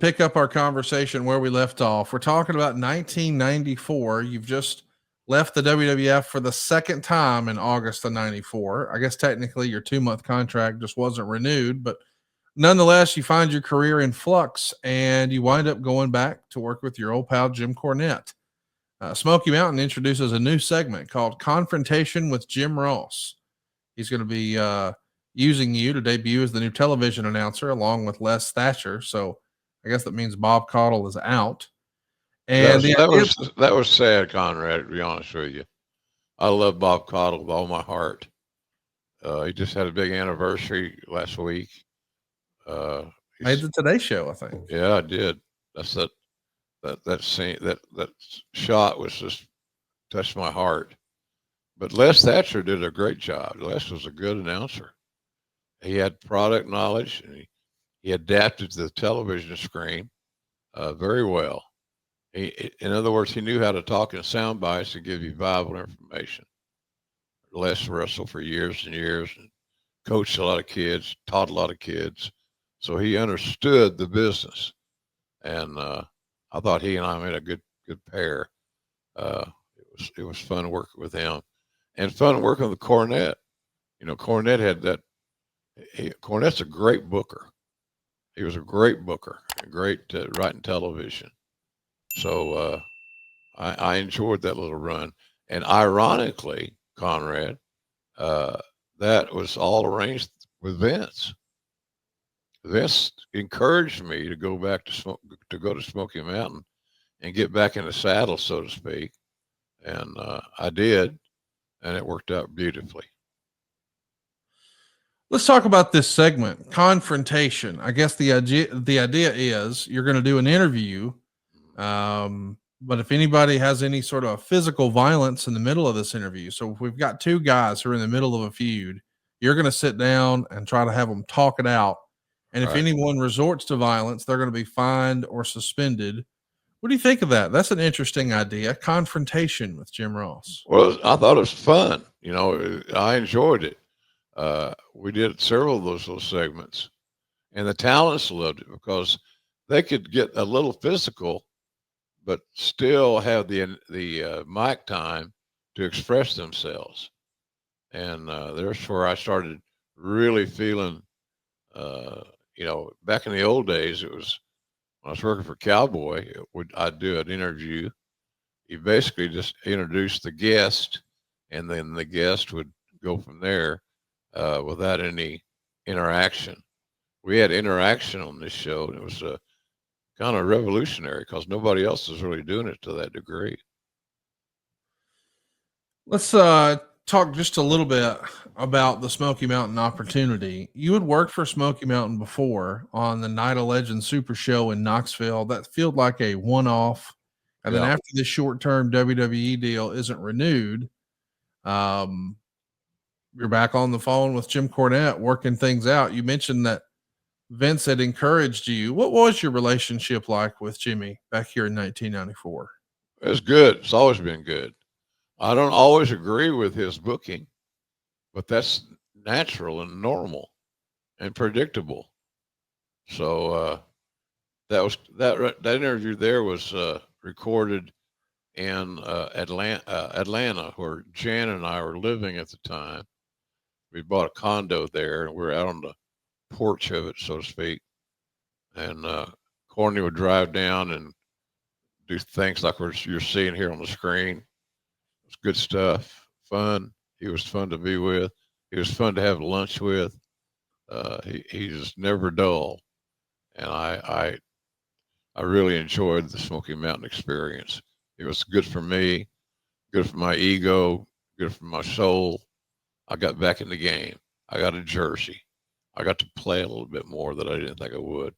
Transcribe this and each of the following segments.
Pick up our conversation where we left off. We're talking about 1994. You've just left the WWF for the second time in August of 94. I guess technically your 2 month contract just wasn't renewed, but nonetheless, you find your career in flux and you wind up going back to work with your old pal, Jim Cornette. Smoky Mountain introduces a new segment called Confrontation with Jim Ross. He's going to be using you to debut as the new television announcer along with Les Thatcher. So I guess that means Bob Caudle is out. And that was sad, Conrad, to be honest with you. I love Bob Caudle with all my heart. He just had a big anniversary last week. Made the Today Show, I think. Yeah, I did. That's that scene, that shot was just touched my heart. But Les Thatcher did a great job. Les was a good announcer. He had product knowledge, and he adapted to the television screen very well. In other words, he knew how to talk in sound bites and give you viable information. Les wrestled for years and years and coached a lot of kids, taught a lot of kids. So he understood the business. And I thought he and I made a good pair. It was fun working with him and fun working with Cornette. You know, Cornette had that. Cornette's a great booker. He was a great booker, great writing television. So I enjoyed that little run. And ironically, Conrad, that was all arranged with Vince. Vince encouraged me to go back to go to Smoky Mountain and get back in the saddle, so to speak. And I did, and it worked out beautifully. Let's talk about this segment, Confrontation. I guess the idea is you're going to do an interview, but if anybody has any sort of physical violence in the middle of this interview, so if we've got two guys who are in the middle of a feud, you're going to sit down and try to have them talk it out. And if anyone resorts to violence, they're going to be fined or suspended. What do you think of that? That's an interesting idea. Confrontation with Jim Ross. Well, I thought it was fun. You know, I enjoyed it. We did several of those little segments, and the talents loved it because they could get a little physical, but still have the mic time to express themselves. And there's where I started really feeling, you know, back in the old days, it was when I was working for Cowboy, I'd do an interview. You basically just introduced the guest, and then the guest would go from there without any interaction. We had interaction on this show, and it was kind of revolutionary because nobody else is really doing it to that degree. Let's talk just a little bit about the Smoky Mountain opportunity. You had worked for Smoky Mountain before on the Night of Legends Super Show in Knoxville. That felt like a one-off. And then after this short-term WWE deal isn't renewed, you're back on the phone with Jim Cornette working things out. You mentioned that Vince had encouraged you. What was your relationship like with Jimmy back here in 1994? It was good. It's always been good. I don't always agree with his booking, but that's natural and normal and predictable. So that interview there was recorded in Atlanta, where Jan and I were living at the time. We bought a condo there, and we were out on the porch of it, so to speak. And Corny would drive down and do things like you're seeing here on the screen. It was good stuff, fun. He was fun to be with. He was fun to have lunch with. He's never dull, and I really enjoyed the Smoky Mountain experience. It was good for me, good for my ego, good for my soul. I got back in the game. I got a jersey. I got to play a little bit more that I didn't think I would.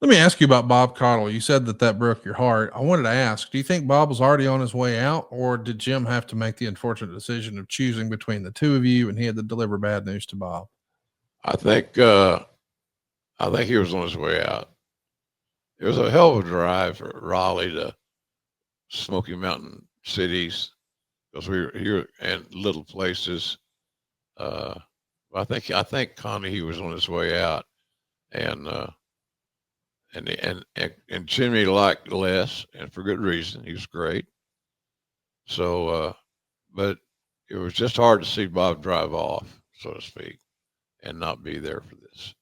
Let me ask you about Bob Caudle. You said that broke your heart. I wanted to ask, do you think Bob was already on his way out, or did Jim have to make the unfortunate decision of choosing between the two of you and he had to deliver bad news to Bob? I think he was on his way out. It was a hell of a drive from Raleigh to Smoky Mountain cities because we were here in little places. I think Connie, he was on his way out, and and Jimmy liked Les, and for good reason. He was great. So, but it was just hard to see Bob drive off, so to speak, and not be there for this.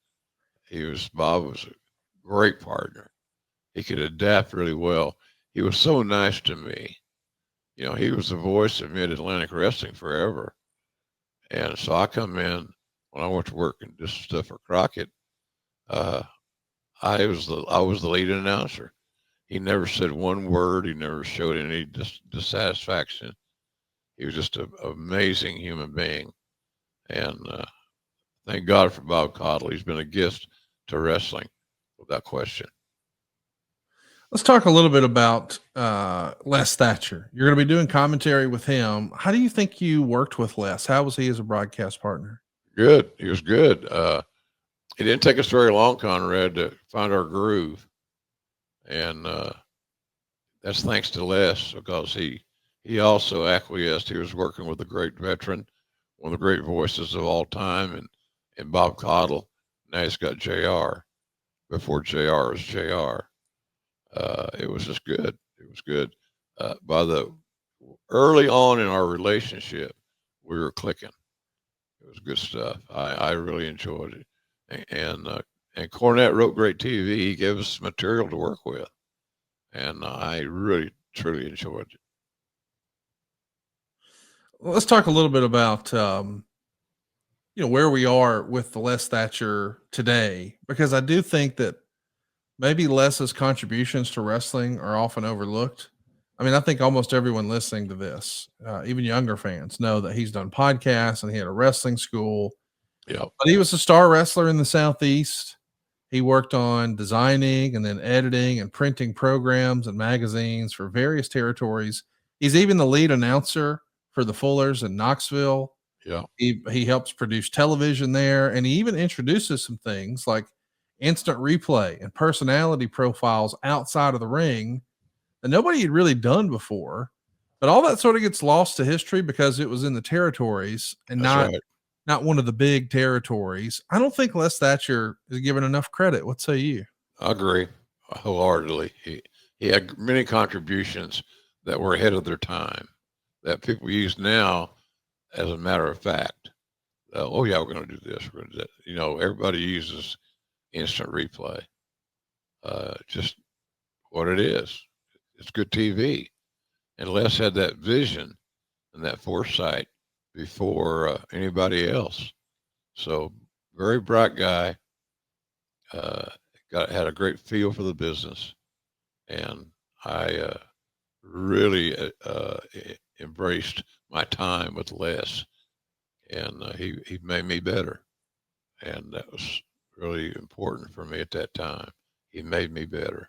Bob was a great partner. He could adapt really well. He was so nice to me. You know, he was the voice of Mid-Atlantic Wrestling forever. And so I come in when I went to work and just stuff for Crockett. I was the lead announcer. He never said one word. He never showed any dissatisfaction. He was just an amazing human being. And thank God for Bob Caudle. He's been a gift to wrestling, without question. Let's talk a little bit about Les Thatcher. You're going to be doing commentary with him. How do you think you worked with Les? How was he as a broadcast partner? Good. He was good. It didn't take us very long, Conrad, to find our groove. And that's thanks to Les, because he also acquiesced. He was working with a great veteran, one of the great voices of all time, and Bob Caudle. Now he's got JR. Before JR was JR. It was just good. It was good. Early on in our relationship, we were clicking. It was good stuff. I really enjoyed it. And Cornette wrote great TV. He gave us material to work with. And I really, truly enjoyed it. Well, let's talk a little bit about, where we are with the Les Thatcher today, because I do think that maybe Les's contributions to wrestling are often overlooked. I mean, I think almost everyone listening to this, even younger fans, know that he's done podcasts and he had a wrestling school. Yeah. But he was a star wrestler in the Southeast. He worked on designing and then editing and printing programs and magazines for various territories. He's even the lead announcer for the Fullers in Knoxville. Yeah. He helps produce television there, and he even introduces some things like instant replay and personality profiles outside of the ring that nobody had really done before. But all that sort of gets lost to history because it was in the territories and That's right. not one of the big territories. I don't think Les Thatcher is given enough credit. What say you? I agree wholeheartedly. He had many contributions that were ahead of their time that people use now as a matter of fact. Oh yeah, we're going to do this. We're going to do that. You know, everybody uses instant replay. Just what it is. It's good TV. And Les had that vision and that foresight before anybody else. So very bright guy. Had a great feel for the business, and I really embraced my time with Les, and he made me better, and that was really important for me at that time. He made me better.